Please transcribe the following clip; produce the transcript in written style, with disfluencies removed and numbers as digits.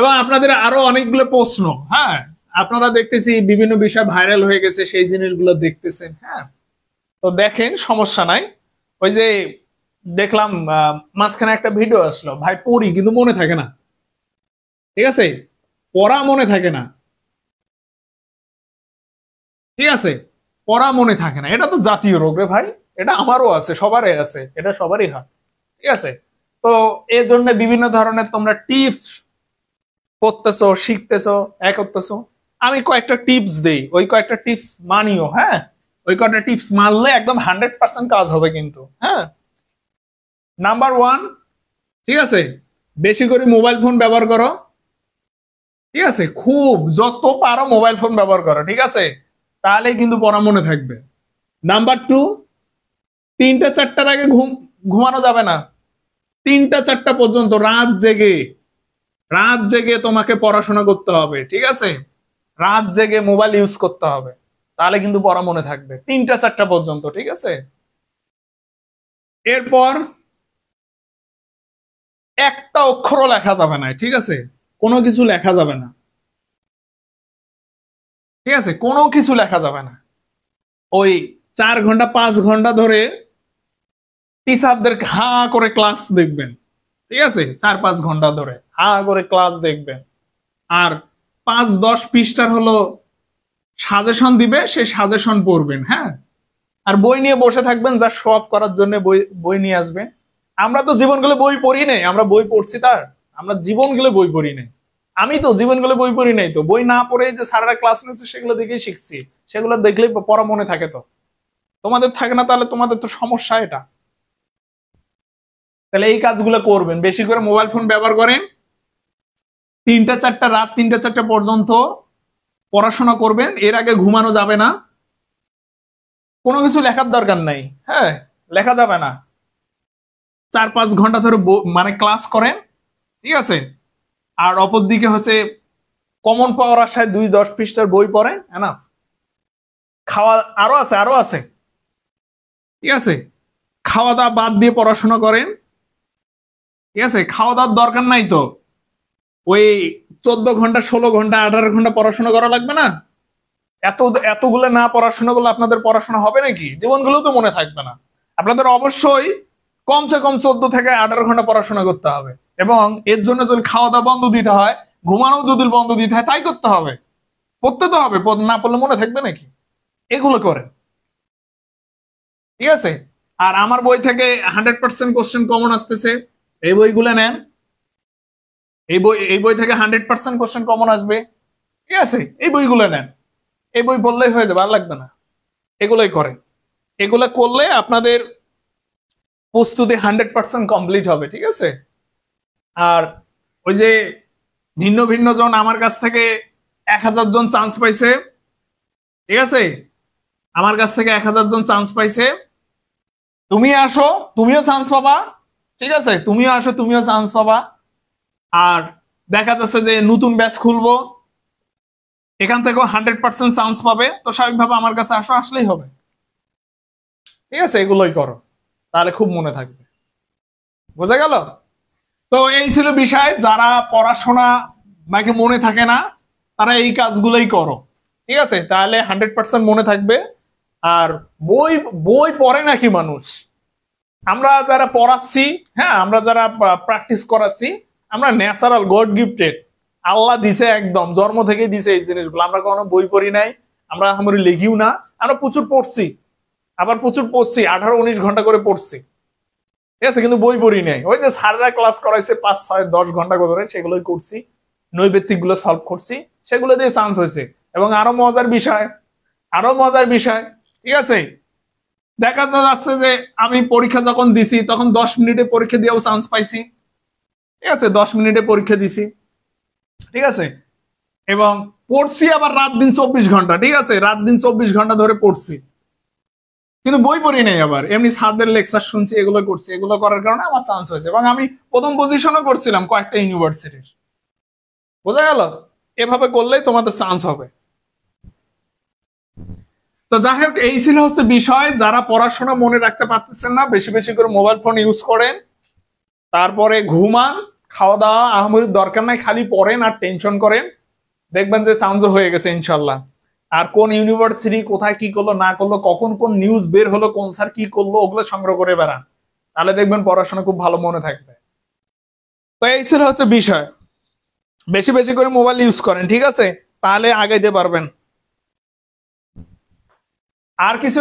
এবং আপনাদের আরো অনেকগুলো প্রশ্ন, হ্যাঁ আপনারা দেখতেছি বিভিন্ন বিষয় ভাইরাল হয়ে গেছে, সেই জিনিসগুলো দেখতেছেন। হ্যাঁ, তো দেখেন, সমস্যা নাই। ওই যে দেখলাম মাঝখানে একটা ভিডিও আসলো, ভাই পড়ি কিন্তু মনে থাকে না, ঠিক আছে, পড়া মনে থাকে না, ঠিক আছে, পড়া মনে থাকে না, এটা তো জাতীয় রোগ রে ভাই, এটা আমারও আছে, সবারই আছে, এটা সবারই হয়, ঠিক আছে। তো এই জন্য বিভিন্ন ধরনের তোমরা টিপস করতেছো, শিখতেছো, করতেছো। আমি কয়েকটা টিপস দেই, ওই কয়েকটা টিপস মানিও। হ্যাঁ, ওই কয়েকটা টিপস মানলে একদম 100% কাজ হবে কিন্তু। হ্যাঁ, নাম্বার 1, ঠিক আছে, বেশি করে মোবাইল ফোন ব্যবহার করো, ঠিক আছে, খুব যত পারো মোবাইল ফোন ব্যবহার করো, ঠিক আছে, তাহলেই কিন্তু পড়া মনে থাকবে। নাম্বার 2, 3টা 4টার আগে ঘুমানো যাবে না, 3টা 4টা পর্যন্ত রাত জেগে তোমাকে পড়াশোনা করতে হবে, ঠিক আছে, রাত জেগে মোবাইল ইউজ করতে হবে, তাহলে কিন্তু পড়া মনে থাকবে 3টা 4টা পর্যন্ত, ঠিক আছে। এরপর একটা অক্ষরও লেখা যাবে না, ঠিক আছে, কোনো কিছু লেখা যাবে না, ঠিক আছে, কোনো কিছু লেখা যাবে না। ওই 4 ঘন্টা 5 ঘন্টা ধরে টিচারদের হা করে ক্লাস দেখবেন, ঠিক আছে, 4-5 ঘন্টা ধরে হা করে ক্লাস দেখবেন, আর 5-10 পৃষ্ঠার হলো সাজেশন দিবে, সেই সাজেশন পড়বেন। হ্যাঁ, আর বই নিয়ে বসে থাকবেন যা সব করার জন্য বই নিয়ে আসবে। আমরা তো জীবনগুলো বই পড়ি নাই, আমরা বই পড়ছি তার, আমরা জীবনগুলো বই পড়ি নাই। আমি তো জীবনগুলো বই পড়ি নাই, তো বই না পড়ে যে সারাটা ক্লাস নিচ্ছে সেগুলো দেখেই শিখছি, সেগুলো দেখলেই পড়া মনে থাকে। তো তোমাদের থাকে না, তাহলে তোমাদের তো সমস্যা এটা। তাহলে এই কাজগুলো করবেন, বেশি করে মোবাইল ফোন ব্যবহার করেন, 3টা 4টা রাত 3টা 4টা পর্যন্ত পড়াশোনা করবেন, এর আগে ঘুমানো যাবে না, কোনো কিছু লেখার দরকার নাই। হ্যাঁ, লেখা যাবে না, 4-5 ঘন্টা ধরে মানে ক্লাস করেন, ঠিক আছে। আর অপর দিকে হচ্ছে কমন পাওয়ার আশায় 2-10 পৃষ্ঠার বই পড়েন, না খাওয়া, আরো আছে, ঠিক আছে, খাওয়া দাওয়া বাদ দিয়ে পড়াশোনা করেন, ঠিক আছে, খাওয়া দাওয়ার দরকার নাই তো, ওই 14 ঘন্টা 16 ঘন্টা 18 ঘন্টা পড়াশোনা করা লাগবে না, এতগুলো না পড়াশোনা করলে আপনাদের পড়াশোনা হবে নাকি, জীবনগুলো তো মনে থাকবে না। আপনাদের অবশ্যই কমসে কম 14 থেকে 18 ঘন্টা পড়াশোনা করতে হবে, এবং এর জন্য যদি খাওয়া দাওয়া বন্ধ দিতে হয়, ঘুমানো যদি বন্ধ দিতে হয়, তাই করতে হবে, পড়তে তো হবে, না পড়লে মনে থাকবে নাকি, এগুলো করে, ঠিক আছে। আর আমার বই থেকে 100% কোশ্চেন কমন আসতেছে, এই বইগুলো নেন, এই বই থেকে 100% কোশ্চেন কমন আসবে, ঠিক আছে, এই বইগুলো নেন, এই বই বললেই হয়ে যাবে, আর লাগবে না, এগুলোই করেন, এগুলো করলে আপনাদের প্রস্তুতি 100% কমপ্লিট হবে, ঠিক আছে। আর ওই যে ভিন্ন ভিন্ন জন আমার কাছ থেকে 1000 জন চান্স পাইছে, ঠিক আছে, আমার কাছ থেকে 1000 জন চান্স পাইছে, তুমি আসো, তুমিও চান্স পাবা, ঠিক আছে, তুমিও আসো, তুমিও চান্স পাবা। আর দেখা যাচ্ছে যে নতুন ব্যাচ খুলবো, এখান থেকেও 100% চান্স পাবে, তো স্বাভাবিকভাবে আমার কাছে আসো, আসলেই হবে, ঠিক আছে, এগুলোই করো, তাহলে খুব মনে থাকবে। বোঝা গেল? তো এই ছিল বিষয়, যারা পড়াশোনা নাকি মনে থাকে না, তারা এই কাজগুলোই করো, ঠিক আছে, তাহলে 100% মনে থাকবে। আর বই বই পড়ে নাকি মানুষ, আমরা যারা পড়াচ্ছি, হ্যাঁ, আমরা যারা প্র্যাকটিস করাচ্ছি, আমরা ন্যাচারাল গড গিফটেড, আল্লাহ দিছে, একদম জন্ম থেকে দিছে এই জিনিসগুলো, আমরা কোনো বই পড়ি নাই, আমরা আমরা লিখিও না, আমরা প্রচুর পড়ছি, আবার প্রচুর পড়ছি, 18-19 ঘন্টা করে পড়ছি, ঠিক আছে, কিন্তু বই পড়ি নাই। ওই যে স্যাররা ক্লাস করাইছে 5-6-10 ঘন্টা করে, সেগুলোই করছি, নৈবেত্তিক গুলো সলভ করছি, সেগুলো দিয়ে চান্স হয়েছে। এবং আরো মজার বিষয়, ঠিক আছে, দেখা যাচ্ছে যে আমি পরীক্ষা যখন দিছি তখন 10 মিনিটে পরীক্ষা দিয়েও চান্স পাইছি, ঠিক আছে, 10 মিনিটে পরীক্ষা দিছি, ঠিক আছে, এবং পড়ছি আবার রাত দিন 24 ঘন্টা, ঠিক আছে, রাত দিন 24 ঘন্টা ধরে পড়ছি, কিন্তু বই পড়ি নাই, আবার এমনি স্যারদের লেকচার শুনছি, এগুলো করছি, এগুলো করার কারণে আমার চান্স হয়েছে, এবং আমি প্রথম পজিশনও করছিলাম কয়েকটা ইউনিভার্সিটির। বোঝা গেল? এভাবে করলেই তোমাদের চান্স হবে। তো যাই হোক, এই ছিল হচ্ছে বিষয়, যারা পড়াশোনা মনে রাখতে পারতেছেন না, বেশি বেশি করে মোবাইল ফোন ইউজ করেন, তারপরে ঘুমান, খাওয়া দাওয়া আহামরির দরকার নাই, খালি পড়েন আর টেনশন করেন, দেখবেন যে চান্স হয়ে গেছে ইনশাল্লাহ। আর কোন ইউনিভার্সিটি কোথায় কি করলো না করলো, কখন কোন নিউজ বের হলো, কোন স্যার কি করলো, ওগুলো সংগ্রহ করে বেড়ান, তাহলে দেখবেন পড়াশোনা খুব ভালো মনে থাকবে। তো এই ছিল হচ্ছে বিষয়। বেশি বেশি করে মোবাইল ইউজ করেন, ঠিক আছে, তাহলে আগাইতে পারবেন। আর কিছু